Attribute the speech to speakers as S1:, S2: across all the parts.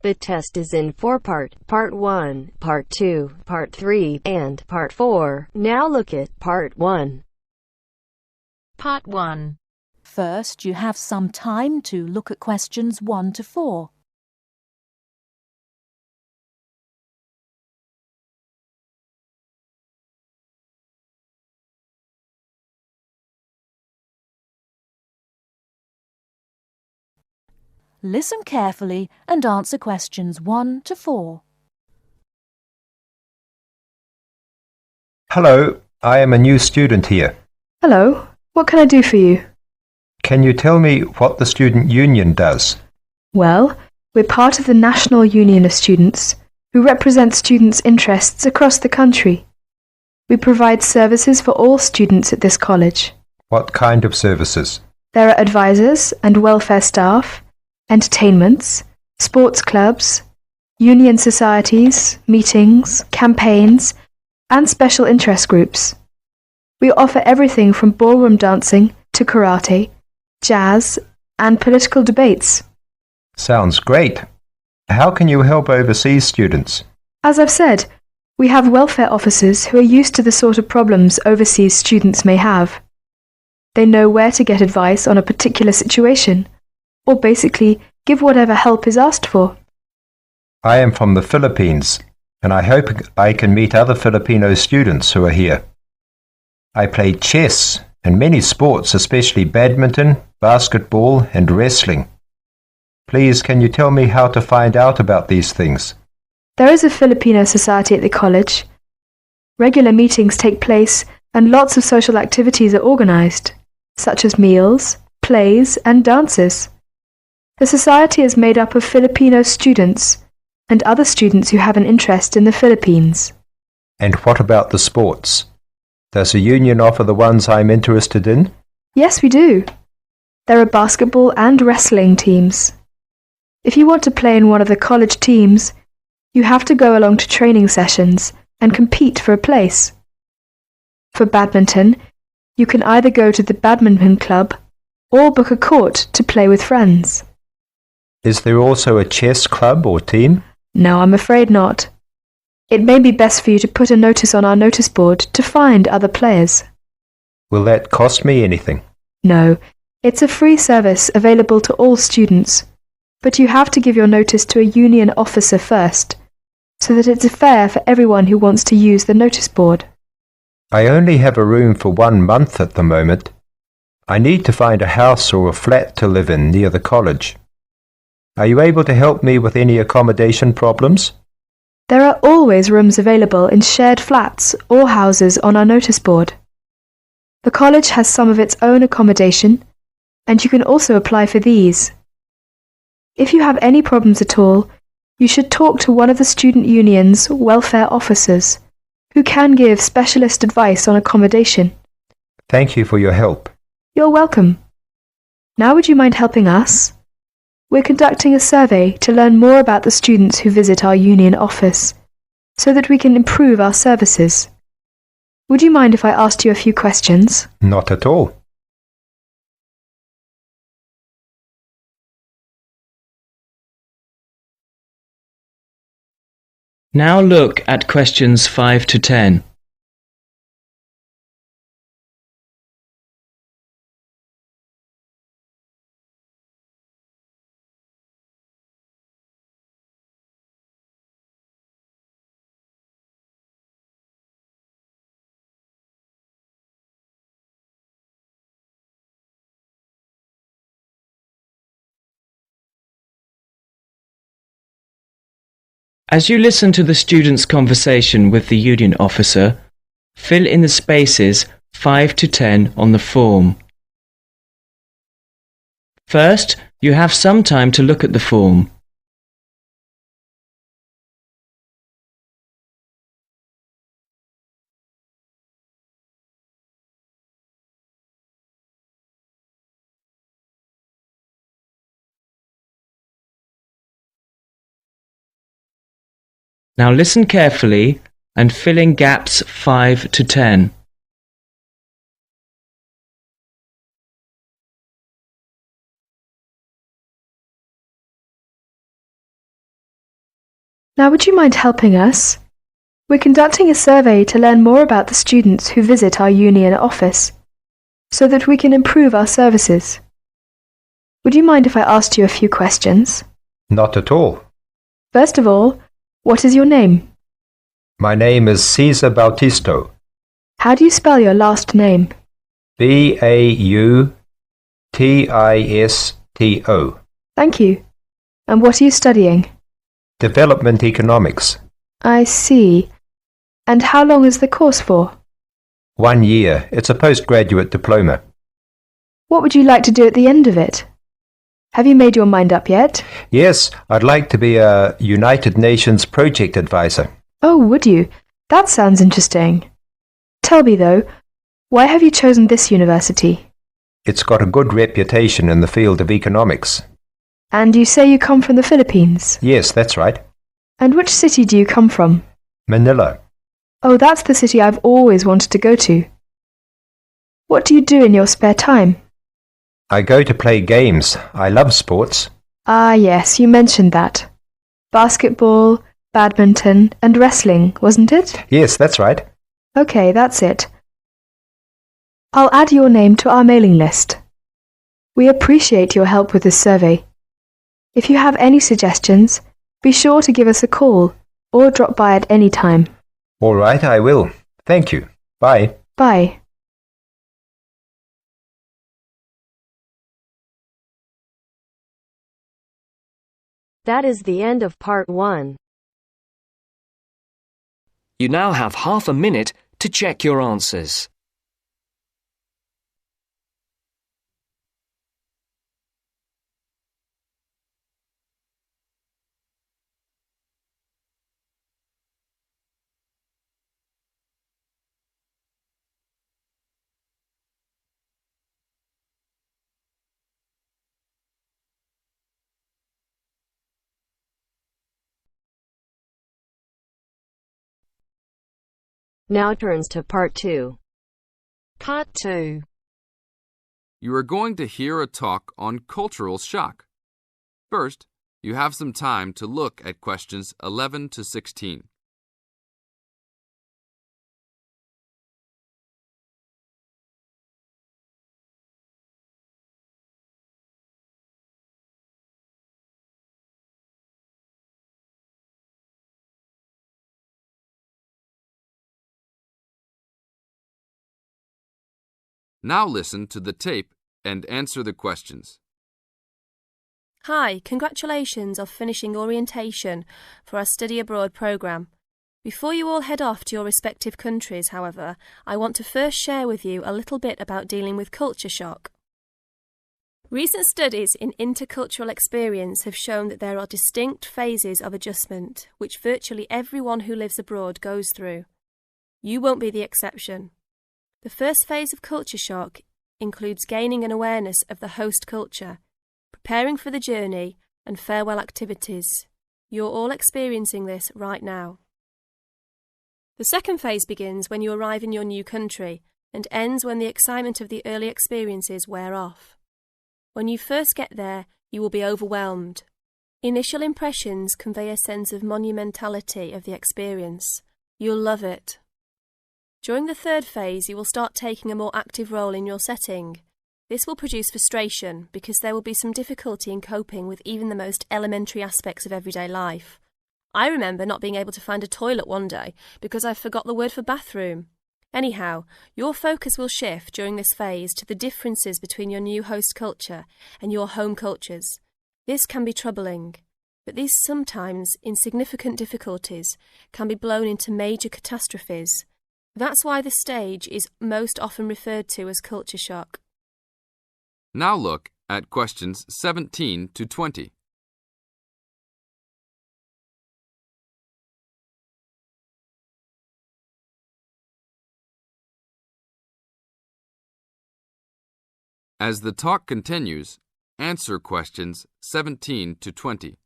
S1: The test is in four-part, Part 1, Part 2, Part 3, and Part 4. Now look at Part 1.
S2: Part 1.
S3: First, you have some time to look at questions 1 to 4. Listen carefully and answer questions 1 to 4.
S4: Hello, I am a new student here.
S5: Hello, what can I do for you?
S4: Can you tell me what the student union does?
S5: Well, we're part of the National Union of Students, who represent students' interests across the country. We provide services for all students at this college.
S4: What kind of services?
S5: There are advisors and welfare staff, entertainments, sports clubs, union societies, meetings, campaigns, and special interest groups. We offer everything from ballroom dancing to karate, jazz, and political debates.
S4: Sounds great. How can you help overseas students?
S5: As I've said, we have welfare officers who are used to the sort of problems overseas students may have. They know where to get advice on a particular situation, or basically give whatever help is asked for.
S4: I am from the Philippines, and I hope I can meet other Filipino students who are here. I play chess and many sports, especially badminton, basketball, and wrestling. Please, can you tell me how to find out about these things?
S5: There is a Filipino society at the college. Regular meetings take place and lots of social activities are organized, such as meals, plays, and dances. The society is made up of Filipino students and other students who have an interest in the Philippines.
S4: And what about the sports? Does the union offer the ones I'm interested in?
S5: Yes, we do. There are basketball and wrestling teams. If you want to play in one of the college teams, you have to go along to training sessions and compete for a place. For badminton, you can either go to the badminton club or book a court to play with friends.
S4: Is there also a chess club or team?
S5: No, I'm afraid not. It may be best for you to put a notice on our notice board to find other players.
S4: Will that cost me anything?
S5: No, it's a free service available to all students, but you have to give your notice to a union officer first, so that it's fair for everyone who wants to use the notice board.
S4: I only have a room for 1 month at the moment. I need to find a house or a flat to live in near the college. Are you able to help me with any accommodation problems?
S5: There are always rooms available in shared flats or houses on our notice board. The college has some of its own accommodation, and you can also apply for these. If you have any problems at all, you should talk to one of the student union's welfare officers, who can give specialist advice on accommodation.
S4: Thank you for your help.
S5: You're welcome. Now would you mind helping us? We're conducting a survey to learn more about the students who visit our union office, so that we can improve our services. Would you mind if I asked you a few questions?
S4: Not at all.
S6: Now look at questions 5 to 10. As you listen to the student's conversation with the union officer, fill in the spaces 5 to 10 on the form. First, you have some time to look at the form. Now listen carefully and fill in gaps 5 to 10.
S5: Now would you mind helping us? We're conducting a survey to learn more about the students who visit our union office, so that we can improve our services. Would you mind if I asked you a few questions?
S4: Not at all.
S5: First of all, what is your name?
S4: My name is Cesar Bautisto.
S5: How do you spell your last name?
S4: Bautisto.
S5: Thank you. And what are you studying?
S4: Development Economics.
S5: I see. And how long is the course for?
S4: 1 year. It's a postgraduate diploma.
S5: What would you like to do at the end of it? Have you made your mind up yet?
S4: Yes, I'd like to be a United Nations project advisor.
S5: Oh, would you? That sounds interesting. Tell me though, why have you chosen this university?
S4: It's got a good reputation in the field of economics.
S5: And you say you come from the Philippines?
S4: Yes, that's right.
S5: And which city do you come from?
S4: Manila.
S5: Oh, that's the city I've always wanted to go to. What do you do in your spare time?
S4: I go to play games. I love sports.
S5: Ah, yes, you mentioned that. Basketball, badminton, and wrestling, wasn't it?
S4: Yes, that's right.
S5: Okay, that's it. I'll add your name to our mailing list. We appreciate your help with this survey. If you have any suggestions, be sure to give us a call or drop by at any time.
S4: All right, I will. Thank you. Bye.
S5: Bye.
S1: That is the end of part 1.
S7: You now have half a minute to check your answers.
S1: Now turns to part 2.
S2: Part 2.
S8: You are going to hear a talk on cultural shock. First, you have some time to look at questions 11 to 16. Now listen to the tape and answer the questions.
S9: Hi, congratulations on finishing orientation for our study abroad programme. Before you all head off to your respective countries, however, I want to first share with you a little bit about dealing with culture shock. Recent studies in intercultural experience have shown that there are distinct phases of adjustment which virtually everyone who lives abroad goes through. You won't be the exception. The first phase of culture shock includes gaining an awareness of the host culture, preparing for the journey, and farewell activities. You're all experiencing this right now. The second phase begins when you arrive in your new country and ends when the excitement of the early experiences wear off. When you first get there, you will be overwhelmed. Initial impressions convey a sense of monumentality of the experience. You'll love it. During the third phase, you will start taking a more active role in your setting. This will produce frustration because there will be some difficulty in coping with even the most elementary aspects of everyday life. I remember not being able to find a toilet one day because I forgot the word for bathroom. Anyhow, your focus will shift during this phase to the differences between your new host culture and your home cultures. This can be troubling, but these sometimes insignificant difficulties can be blown into major catastrophes. That's why this stage is most often referred to as culture shock.
S8: Now look at questions 17 to 20. As the talk continues, answer questions 17 to 20.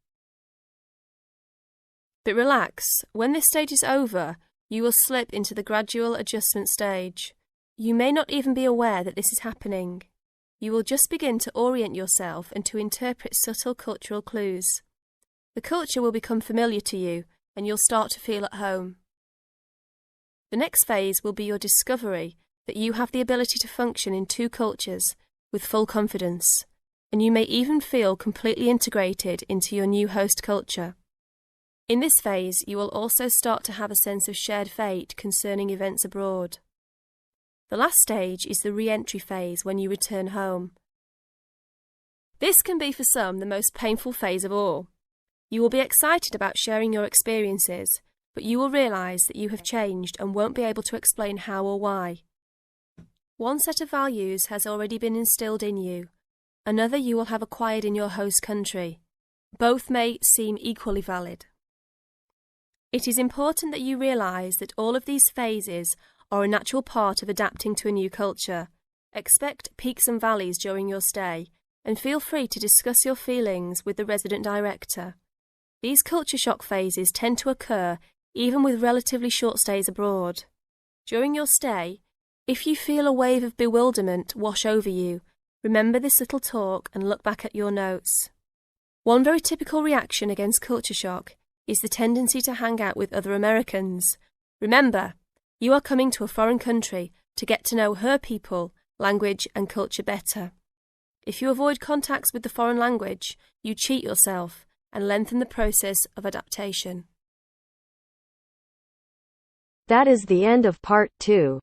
S9: But relax, when this stage is over, you will slip into the gradual adjustment stage. You may not even be aware that this is happening. You will just begin to orient yourself and to interpret subtle cultural clues. The culture will become familiar to you, and you'll start to feel at home. The next phase will be your discovery that you have the ability to function in two cultures with full confidence, and you may even feel completely integrated into your new host culture. In this phase, you will also start to have a sense of shared fate concerning events abroad. The last stage is the re-entry phase when you return home. This can be for some the most painful phase of all. You will be excited about sharing your experiences, but you will realise that you have changed and won't be able to explain how or why. One set of values has already been instilled in you, another you will have acquired in your host country. Both may seem equally valid. It is important that you realise that all of these phases are a natural part of adapting to a new culture. Expect peaks and valleys during your stay, and feel free to discuss your feelings with the resident director. These culture shock phases tend to occur even with relatively short stays abroad. During your stay, if you feel a wave of bewilderment wash over you, remember this little talk and look back at your notes. One very typical reaction against culture shock is the tendency to hang out with other Americans. Remember, you are coming to a foreign country to get to know her people, language and culture better. If you avoid contacts with the foreign language, you cheat yourself and lengthen the process of adaptation.
S1: That is the end of part 2.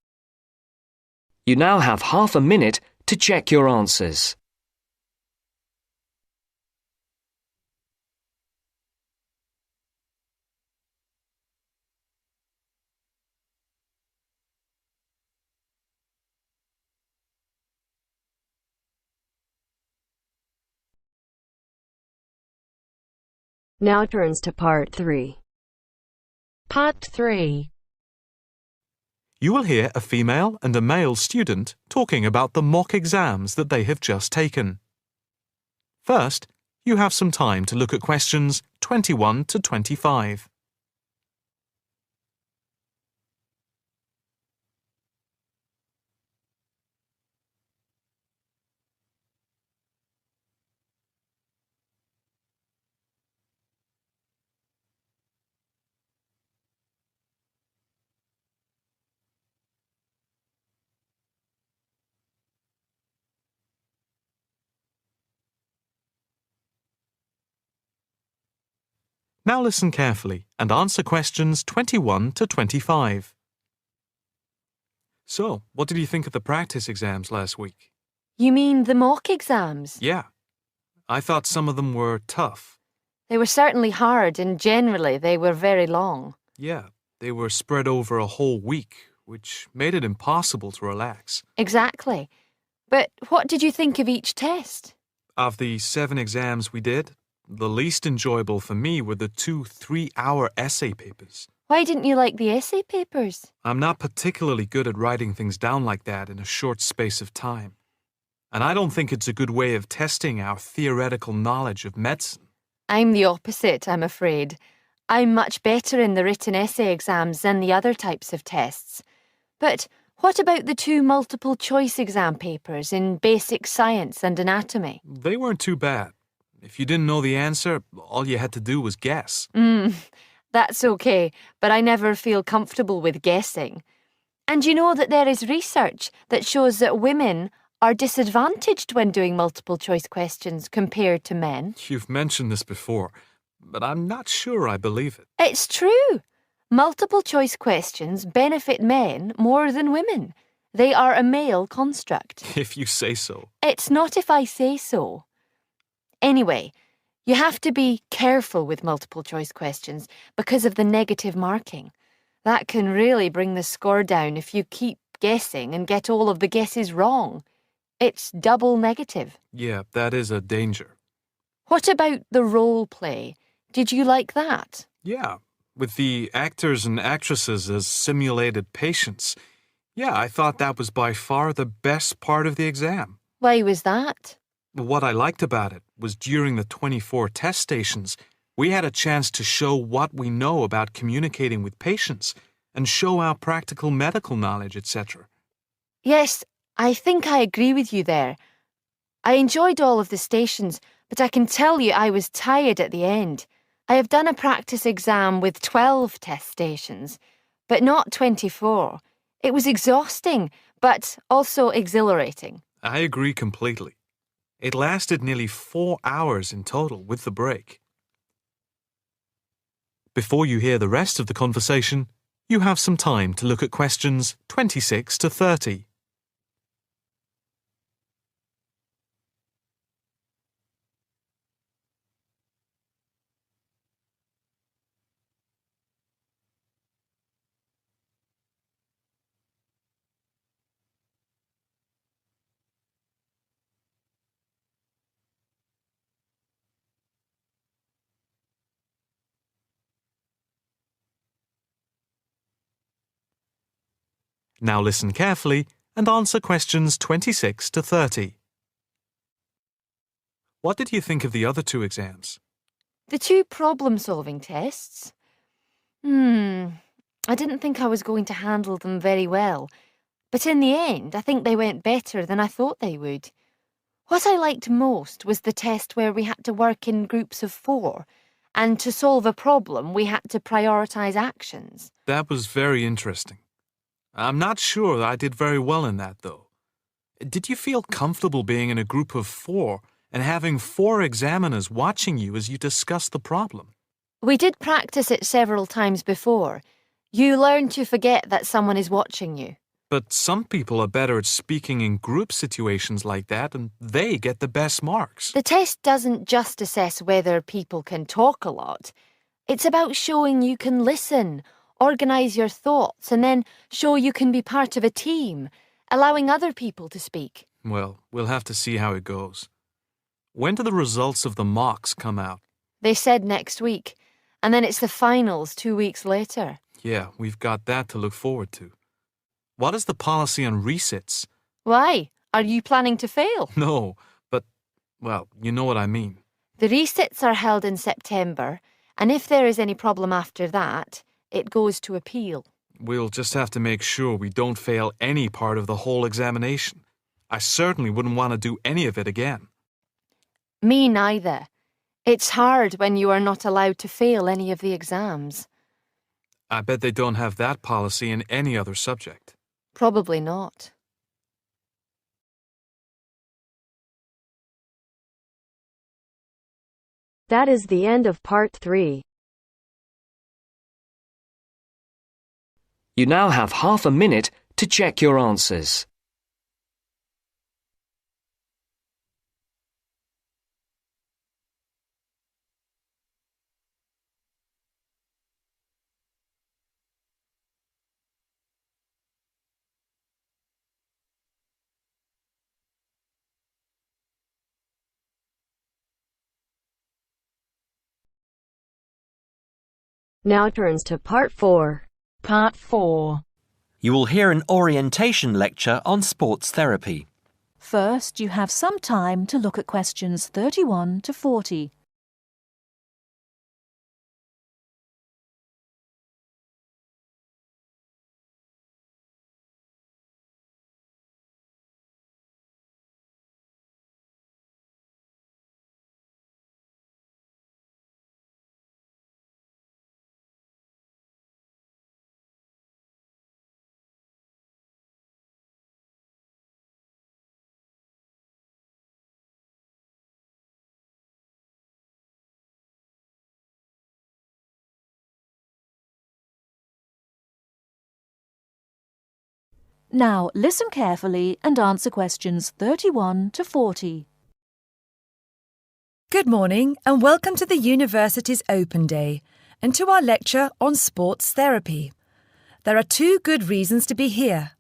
S7: You now have half a minute to check your answers.
S1: Now turns to part 3.
S2: Part 3.
S10: You will hear a female and a male student talking about the mock exams that they have just taken. First, you have some time to look at questions 21 to 25. Now listen carefully and answer questions 21 to 25. So, what did you think of the practice exams last week?
S11: You mean the mock exams?
S10: Yeah. I thought some of them were tough.
S11: They were certainly hard and generally they were very long.
S10: Yeah, they were spread over a whole week, which made it impossible to relax.
S11: Exactly. But what did you think of each test?
S10: Of the 7 exams we did, the least enjoyable for me were the 2 3-hour essay papers.
S11: Why didn't you like the essay papers?
S10: I'm not particularly good at writing things down like that in a short space of time. And I don't think it's a good way of testing our theoretical knowledge of medicine.
S11: I'm the opposite, I'm afraid. I'm much better in the written essay exams than the other types of tests. But what about the 2 multiple choice exam papers in basic science and anatomy?
S10: They weren't too bad. If you didn't know the answer, all you had to do was guess.
S11: That's okay, but I never feel comfortable with guessing. And you know that there is research that shows that women are disadvantaged when doing multiple choice questions compared to men.
S10: You've mentioned this before, but I'm not sure I believe it.
S11: It's true. Multiple choice questions benefit men more than women. They are a male construct.
S10: If you say so.
S11: It's not if I say so. Anyway, you have to be careful with multiple choice questions because of the negative marking. That can really bring the score down if you keep guessing and get all of the guesses wrong. It's double negative.
S10: Yeah, that is a danger.
S11: What about the role play? Did you like that?
S10: Yeah, with the actors and actresses as simulated patients. Yeah, I thought that was by far the best part of the exam.
S11: Why was that?
S10: What I liked about it was during the 24 test stations, we had a chance to show what we know about communicating with patients and show our practical medical knowledge, etc.
S11: Yes, I think I agree with you there. I enjoyed all of the stations, but I can tell you I was tired at the end. I have done a practice exam with 12 test stations, but not 24. It was exhausting, but also exhilarating.
S10: I agree completely. It lasted nearly 4 hours in total with the break. Before you hear the rest of the conversation, you have some time to look at questions 26 to 30. Now listen carefully and answer questions 26 to 30. What did you think of the other two exams?
S11: The two problem-solving tests? I didn't think I was going to handle them very well, but in the end, I think they went better than I thought they would. What I liked most was the test where we had to work in groups of 4, and to solve a problem, we had to prioritise actions.
S10: That was very interesting. I'm not sure that I did very well in that, though. Did you feel comfortable being in a group of 4 and having 4 examiners watching you as you discussed the problem?
S11: We did practice it several times before. You learn to forget that someone is watching you.
S10: But some people are better at speaking in group situations like that, and they get the best marks.
S11: The test doesn't just assess whether people can talk a lot. It's about showing you can listen, organise your thoughts, and then show you can be part of a team, allowing other people to speak.
S10: Well, we'll have to see how it goes. When do the results of the mocks come out?
S11: They said next week, and then it's the finals 2 weeks later.
S10: Yeah, we've got that to look forward to. What is the policy on resits?
S11: Why? Are you planning to fail?
S10: No, but, well, you know what I mean.
S11: The resits are held in September, and if there is any problem after that, it goes to appeal.
S10: We'll just have to make sure we don't fail any part of the whole examination. I certainly wouldn't want to do any of it again.
S11: Me neither. It's hard when you are not allowed to fail any of the exams.
S10: I bet they don't have that policy in any other subject.
S11: Probably not.
S1: That is the end of part 3.
S7: You now have half a minute to check your answers.
S1: Now turns to part 4.
S2: Part 4.
S12: You will hear an orientation lecture on sports therapy.
S3: First, you have some time to look at questions 31 to 40. Now, listen carefully and answer questions 31 to 40.
S13: Good morning and welcome to the University's Open Day and to our lecture on sports therapy. There are 2 good reasons to be here.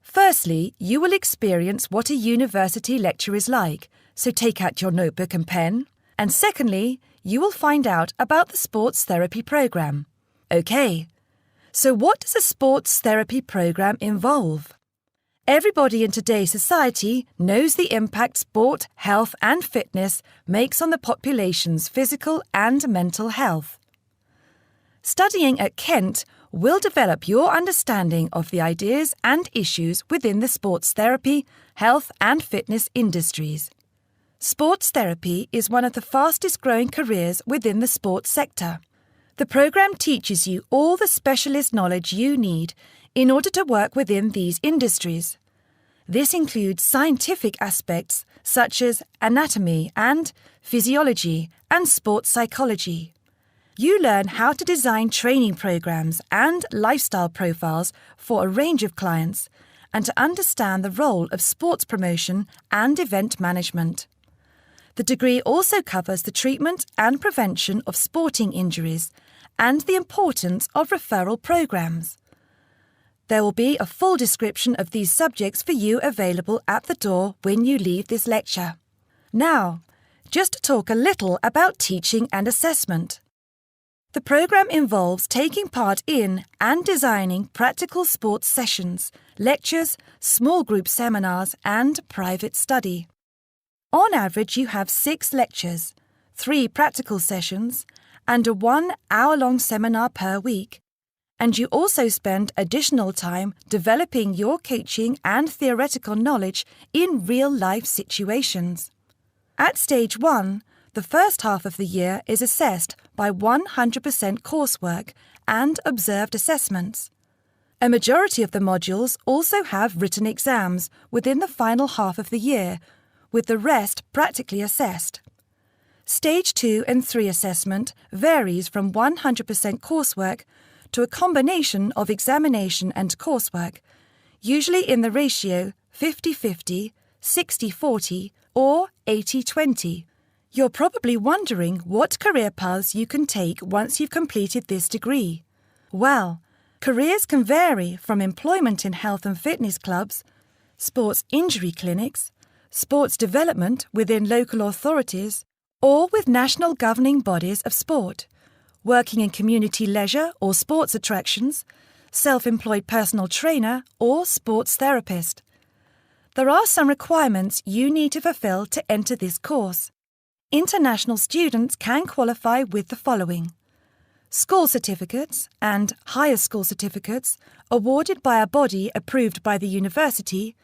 S13: Firstly, you will experience what a university lecture is like, so take out your notebook and pen. And secondly, you will find out about the sports therapy programme. OK. So what does a sports therapy programme involve? Everybody in today's society knows the impact sport, health and fitness makes on the population's physical and mental health. Studying at Kent will develop your understanding of the ideas and issues within the sports therapy, health and fitness industries. Sports therapy is one of the fastest growing careers within the sports sector. The programme teaches you all the specialist knowledge you need in order to work within these industries. This includes scientific aspects such as anatomy and physiology and sports psychology. You learn how to design training programs and lifestyle profiles for a range of clients and to understand the role of sports promotion and event management. The degree also covers the treatment and prevention of sporting injuries and the importance of referral programs. There will be a full description of these subjects for you available at the door when you leave this lecture. Now, just to talk a little about teaching and assessment. The programme involves taking part in and designing practical sports sessions, lectures, small group seminars and private study. On average, you have 6 lectures, 3 practical sessions and a 1-hour-long seminar per week. And you also spend additional time developing your coaching and theoretical knowledge in real-life situations. At Stage 1, the first half of the year is assessed by 100% coursework and observed assessments. A majority of the modules also have written exams within the final half of the year, with the rest practically assessed. Stage 2 and 3 assessment varies from 100% coursework to a combination of examination and coursework, usually in the ratio 50-50, 60-40 or 80-20. You're probably wondering what career paths you can take once you've completed this degree. Well, careers can vary from employment in health and fitness clubs, sports injury clinics, sports development within local authorities, or with national governing bodies of sport, working in community leisure or sports attractions, self-employed personal trainer or sports therapist. There are some requirements you need to fulfill to enter this course. International students can qualify with the following: school certificates and higher school certificates awarded by a body approved by the university,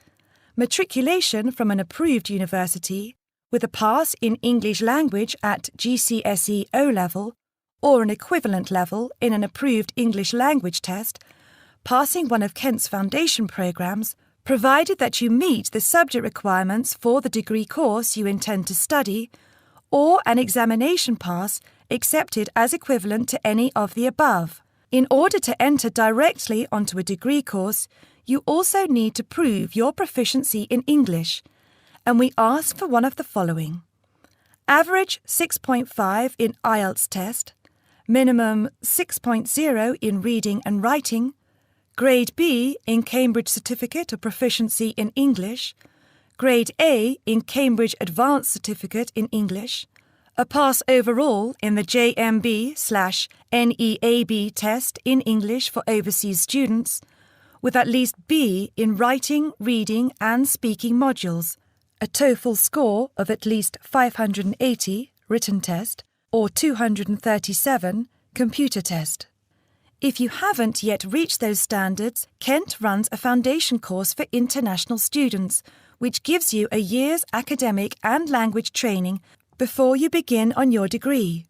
S13: matriculation from an approved university, with a pass in English language at GCSE O-level or an equivalent level in an approved English language test, passing one of Kent's foundation programmes, provided that you meet the subject requirements for the degree course you intend to study, or an examination pass accepted as equivalent to any of the above. In order to enter directly onto a degree course, you also need to prove your proficiency in English, and we ask for one of the following: average 6.5 in Ielts test, minimum 6.0 in reading and writing, Grade B in Cambridge Certificate of Proficiency in English, Grade A in Cambridge Advanced Certificate in English, a pass overall in the JMB/NEAB test in English for overseas students, with at least B in writing, reading and speaking modules, a TOEFL score of at least 580 written test or 237 computer test. If you haven't yet reached those standards, Kent runs a foundation course for international students, which gives you a year's academic and language training before you begin on your degree.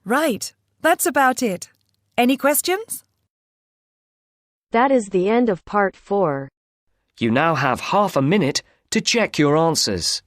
S13: Right, that's about it. Any questions?
S1: That is the end of part 4.
S7: You now have half a minute to check your answers.